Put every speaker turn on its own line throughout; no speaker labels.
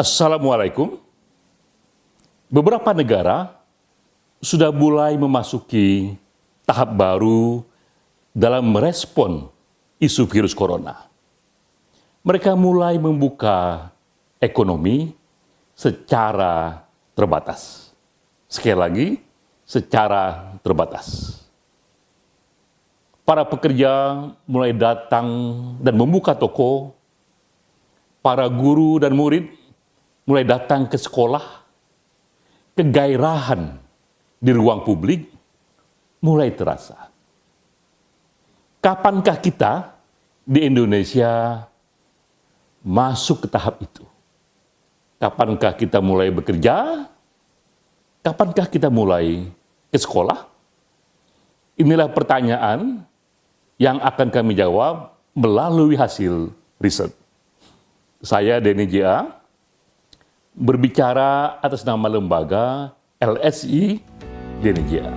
Assalamualaikum. Beberapa negara sudah mulai memasuki tahap baru dalam merespon isu virus corona. Mereka mulai membuka ekonomi secara terbatas. Sekali lagi, secara terbatas. Para pekerja mulai datang dan membuka toko. Para guru dan murid mulai datang ke sekolah. Kegairahan di ruang publik mulai terasa. Kapankah kita di Indonesia masuk ke tahap itu? Kapankah kita mulai bekerja? Kapankah kita mulai ke sekolah? Inilah pertanyaan yang akan kami jawab melalui hasil riset. Saya Denny J.A. berbicara atas nama lembaga LSI Denny J.A.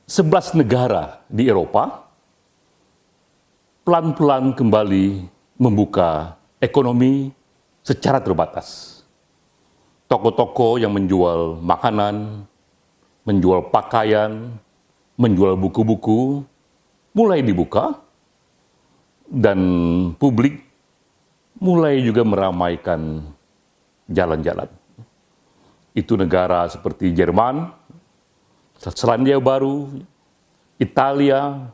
Sebelas negara di Eropa pelan-pelan kembali membuka ekonomi secara terbatas. Toko-toko yang menjual makanan, menjual pakaian, menjual buku-buku mulai dibuka dan publik mulai juga meramaikan jalan-jalan. Itu negara seperti Jerman, Selandia Baru, Italia,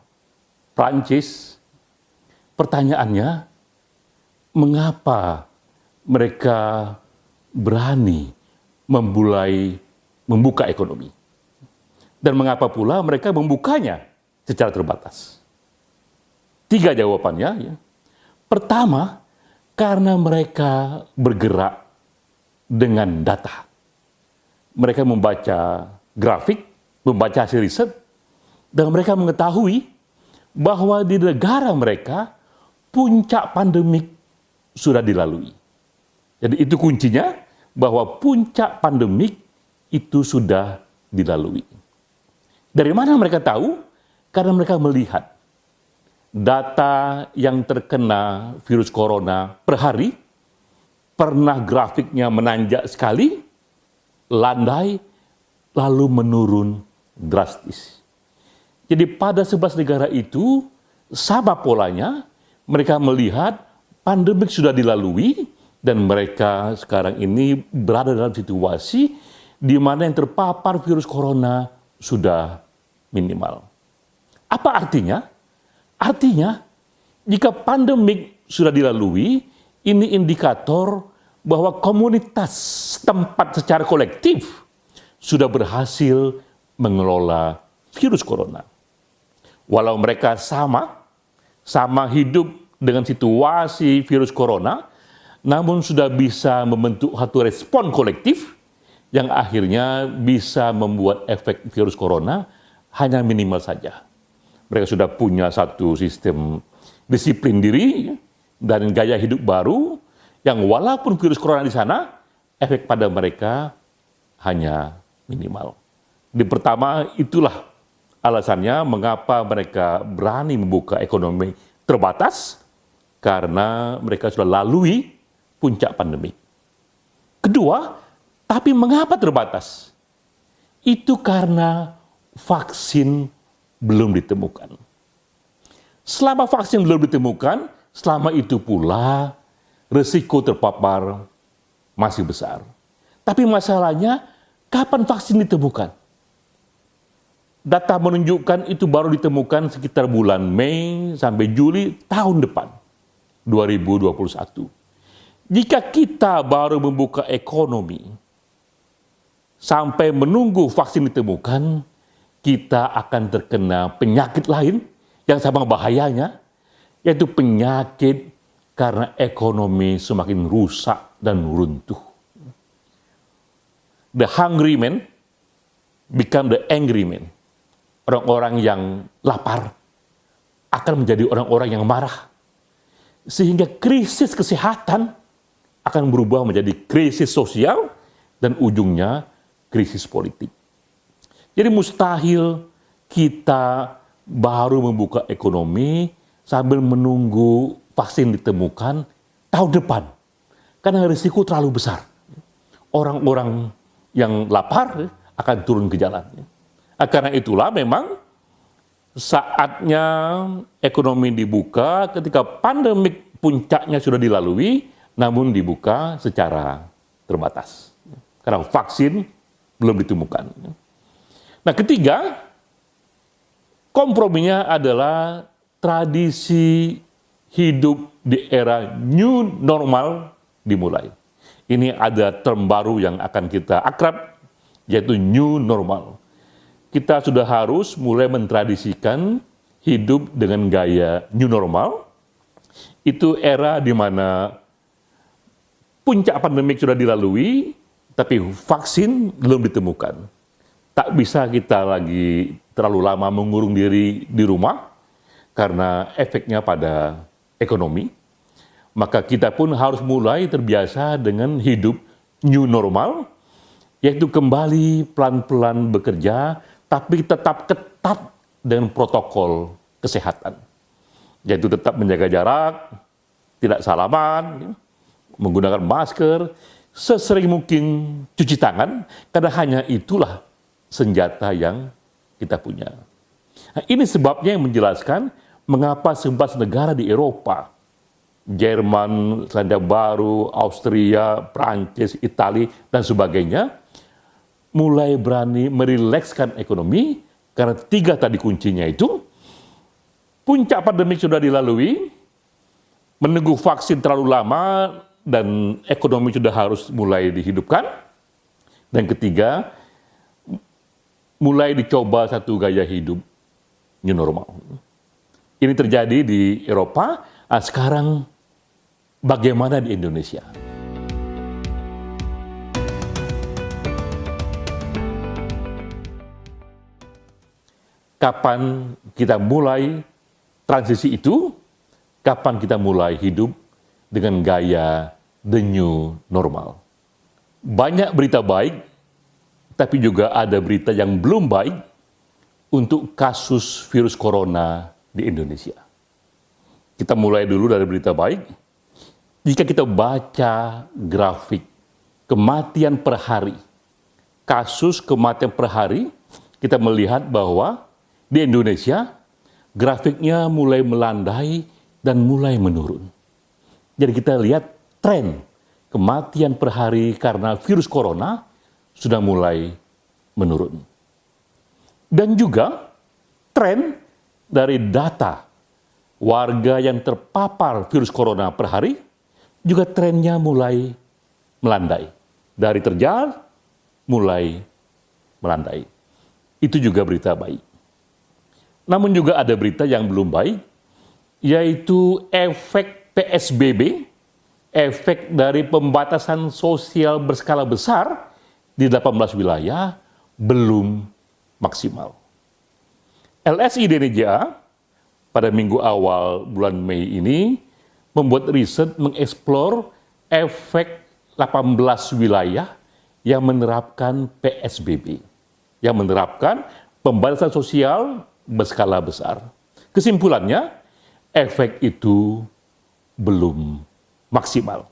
Prancis. Pertanyaannya, mengapa mereka berani membuka ekonomi? Dan mengapa pula mereka membukanya secara terbatas? 3 jawabannya. Ya. Pertama, karena mereka bergerak dengan data. Mereka membaca grafik, membaca hasil riset, dan mereka mengetahui bahwa di negara mereka puncak pandemik sudah dilalui. Jadi itu kuncinya, bahwa puncak pandemik itu sudah dilalui. Dari mana mereka tahu? Karena mereka melihat data yang terkena virus corona per hari, pernah grafiknya menanjak sekali, landai, lalu menurun drastis. Jadi pada 11 negara itu, sama polanya, mereka melihat pandemik sudah dilalui, dan mereka sekarang ini berada dalam situasi di mana yang terpapar virus corona sudah minimal. Apa artinya? Artinya, jika pandemik sudah dilalui, ini indikator bahwa komunitas setempat secara kolektif sudah berhasil mengelola virus corona. Walau mereka sama hidup dengan situasi virus corona, namun sudah bisa membentuk satu respon kolektif yang akhirnya bisa membuat efek virus corona hanya minimal saja. Mereka sudah punya satu sistem disiplin diri dan gaya hidup baru yang walaupun virus corona di sana, efek pada mereka hanya minimal. Di pertama, itulah alasannya mengapa mereka berani membuka ekonomi terbatas, karena mereka sudah lalui puncak pandemi. Kedua, tapi mengapa terbatas? Itu karena vaksin belum ditemukan. Selama vaksin belum ditemukan, selama itu pula risiko terpapar masih besar. Tapi masalahnya, kapan vaksin ditemukan? Data menunjukkan itu baru ditemukan sekitar bulan Mei sampai Juli tahun depan, 2021. Jika kita baru membuka ekonomi sampai menunggu vaksin ditemukan, kita akan terkena penyakit lain yang sama bahayanya, yaitu penyakit karena ekonomi semakin rusak dan runtuh. The hungry man become the angry man. Orang-orang yang lapar akan menjadi orang-orang yang marah. Sehingga krisis kesehatan akan berubah menjadi krisis sosial dan ujungnya krisis politik. Jadi mustahil kita baru membuka ekonomi sambil menunggu vaksin ditemukan tahun depan. Karena risiko terlalu besar. Orang-orang yang lapar akan turun ke jalan. Karena itulah memang saatnya ekonomi dibuka ketika pandemik puncaknya sudah dilalui, namun dibuka secara terbatas. Karena vaksin belum ditemukan. Nah, ketiga, komprominya adalah tradisi hidup di era new normal dimulai. Ini ada term baru yang akan kita akrab, yaitu new normal. Kita sudah harus mulai mentradisikan hidup dengan gaya new normal. Itu era di mana puncak pandemik sudah dilalui, tapi vaksin belum ditemukan. Tak bisa kita lagi terlalu lama mengurung diri di rumah karena efeknya pada ekonomi. Maka kita pun harus mulai terbiasa dengan hidup new normal, yaitu kembali pelan-pelan bekerja, tapi tetap ketat dengan protokol kesehatan. Yaitu tetap menjaga jarak, tidak salaman, menggunakan masker, sesering mungkin cuci tangan, karena hanya itulah senjata yang kita punya. Nah, ini sebabnya yang menjelaskan mengapa 11 negara di Eropa, Jerman, Selandia Baru, Austria, Prancis, Italia, dan sebagainya, mulai berani merilekskan ekonomi, karena 3 tadi kuncinya itu, puncak pandemi sudah dilalui, menunggu vaksin terlalu lama, dan ekonomi sudah harus mulai dihidupkan. Dan ketiga, mulai dicoba satu gaya hidup new normal. Ini terjadi di Eropa, sekarang bagaimana di Indonesia? Kapan kita mulai transisi itu? Kapan kita mulai hidup dengan gaya the new normal? Banyak berita baik, tapi juga ada berita yang belum baik untuk kasus virus corona di Indonesia. Kita mulai dulu dari berita baik. Jika kita baca grafik kematian per hari, kasus kematian per hari, kita melihat bahwa di Indonesia grafiknya mulai melandai dan mulai menurun. Jadi kita lihat tren kematian per hari karena virus corona sudah mulai menurun. Dan juga tren dari data warga yang terpapar virus corona per hari juga trennya mulai melandai. Dari terjal mulai melandai. Itu juga berita baik. Namun juga ada berita yang belum baik, yaitu efek PSBB, efek dari pembatasan sosial berskala besar di 18 wilayah belum maksimal. LSI DNIJA pada minggu awal bulan Mei ini membuat riset mengeksplor efek 18 wilayah yang menerapkan PSBB, yang menerapkan pembatasan sosial berskala besar. Kesimpulannya, efek itu belum maksimal.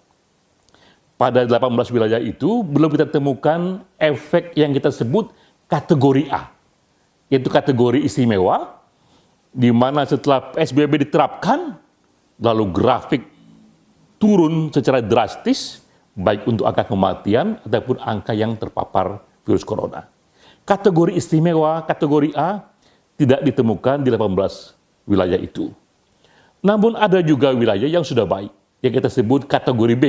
Pada 18 wilayah itu belum kita temukan efek yang kita sebut kategori A, yaitu kategori istimewa, di mana setelah PSBB diterapkan, lalu grafik turun secara drastis, baik untuk angka kematian ataupun angka yang terpapar virus corona. Kategori istimewa, kategori A, tidak ditemukan di 18 wilayah itu. Namun ada juga wilayah yang sudah baik, yang kita sebut kategori B.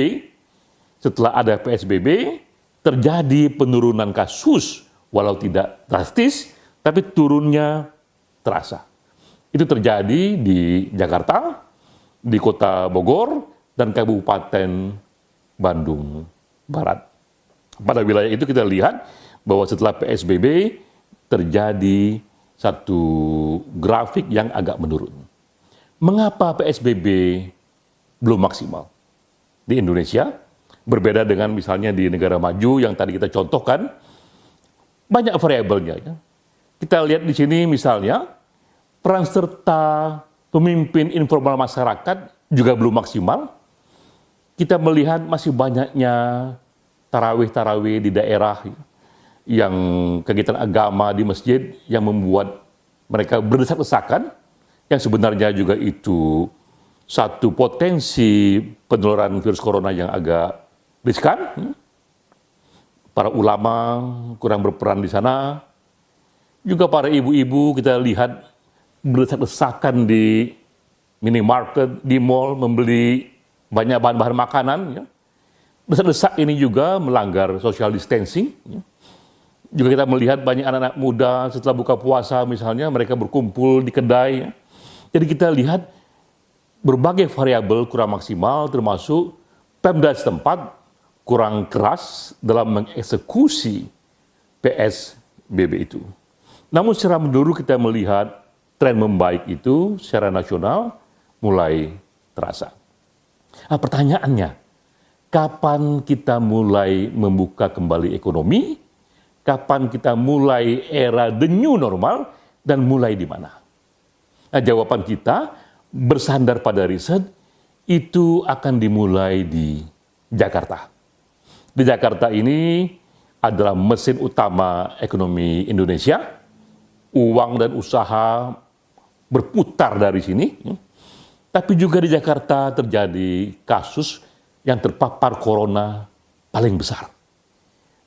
Setelah ada PSBB, terjadi penurunan kasus, walau tidak drastis, tapi turunnya terasa. Itu terjadi di Jakarta, di Kota Bogor, dan Kabupaten Bandung Barat. Pada wilayah itu kita lihat bahwa setelah PSBB terjadi satu grafik yang agak menurun. Mengapa PSBB belum maksimal? Di Indonesia, berbeda dengan misalnya di negara maju yang tadi kita contohkan, banyak variabelnya. Ya. Kita lihat di sini misalnya, peran serta pemimpin informal masyarakat juga belum maksimal. Kita melihat masih banyaknya tarawih-tarawih di daerah yang kegiatan agama di masjid yang membuat mereka berdesak-desakan, yang sebenarnya juga itu satu potensi penularan virus corona yang agak riskan. Para ulama kurang berperan di sana. Juga para ibu-ibu kita lihat berdesak-desakan di minimarket, di mall, membeli banyak bahan-bahan makanan. Desak-desak ini juga melanggar social distancing. Juga kita melihat banyak anak-anak muda setelah buka puasa misalnya, mereka berkumpul di kedai. Jadi kita lihat berbagai variabel kurang maksimal, termasuk Pemda setempat kurang keras dalam mengeksekusi PSBB itu. Namun secara menyeluruh kita melihat tren membaik itu secara nasional mulai terasa. Nah, pertanyaannya, kapan kita mulai membuka kembali ekonomi? Kapan kita mulai era the new normal, dan mulai di mana? Nah, jawaban kita bersandar pada riset itu akan dimulai di Jakarta. Di Jakarta ini adalah mesin utama ekonomi Indonesia. Uang dan usaha berputar dari sini. Tapi juga di Jakarta terjadi kasus yang terpapar corona paling besar.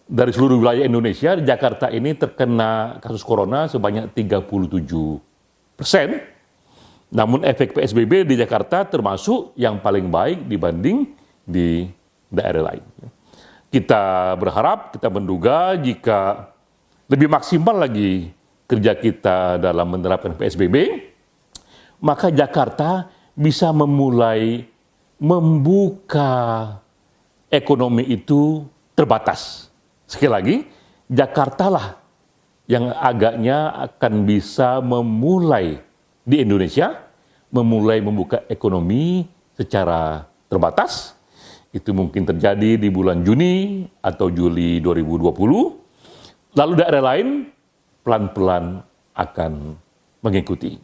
Dari seluruh wilayah Indonesia, di Jakarta ini terkena kasus corona sebanyak 37%. Namun efek PSBB di Jakarta termasuk yang paling baik dibanding di daerah lain. Kita berharap, kita menduga jika lebih maksimal lagi kerja kita dalam menerapkan PSBB, maka Jakarta bisa memulai membuka ekonomi itu terbatas. Sekali lagi, Jakarta lah yang agaknya akan bisa memulai di Indonesia, memulai membuka ekonomi secara terbatas. Itu mungkin terjadi di bulan Juni atau Juli 2020. Lalu daerah lain pelan-pelan akan mengikuti.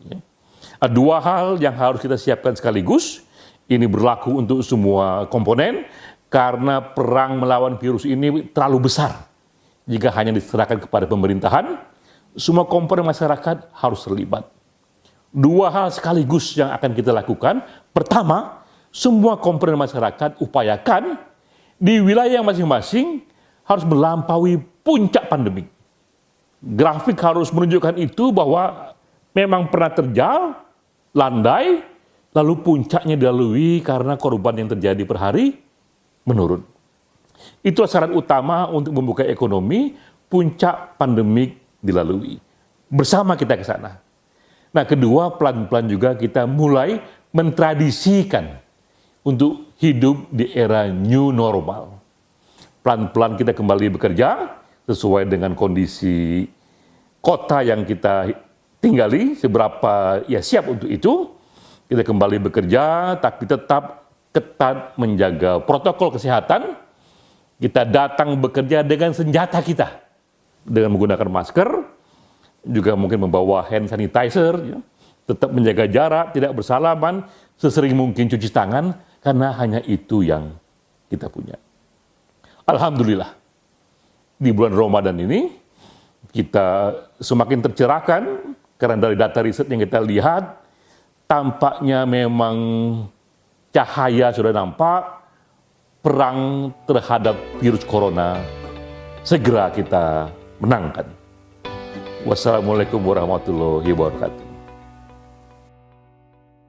Dua hal yang harus kita siapkan sekaligus. Ini berlaku untuk semua komponen, karena perang melawan virus ini terlalu besar. Jika hanya diserahkan kepada pemerintahan, semua komponen masyarakat harus terlibat. Dua hal sekaligus yang akan kita lakukan. Pertama, semua komponen masyarakat upayakan di wilayah masing-masing harus melampaui puncak pandemi. Grafik harus menunjukkan itu bahwa memang pernah terjal, landai, lalu puncaknya dilalui karena korban yang terjadi per hari menurun. Itu syarat utama untuk membuka ekonomi, puncak pandemik dilalui. Bersama kita ke sana. Nah, kedua, pelan-pelan juga kita mulai mentradisikan untuk hidup di era new normal. Pelan-pelan kita kembali bekerja sesuai dengan kondisi kota yang kita tinggali, seberapa ya siap untuk itu. Kita kembali bekerja, tapi tetap ketat menjaga protokol kesehatan. Kita datang bekerja dengan senjata kita, dengan menggunakan masker, juga mungkin membawa hand sanitizer, ya. Tetap menjaga jarak, tidak bersalaman, sesering mungkin cuci tangan, karena hanya itu yang kita punya. Alhamdulillah, di bulan Ramadan ini, kita semakin tercerahkan, karena dari data riset yang kita lihat, tampaknya memang cahaya sudah nampak, perang terhadap virus corona segera kita menangkan. Wassalamualaikum warahmatullahi wabarakatuh.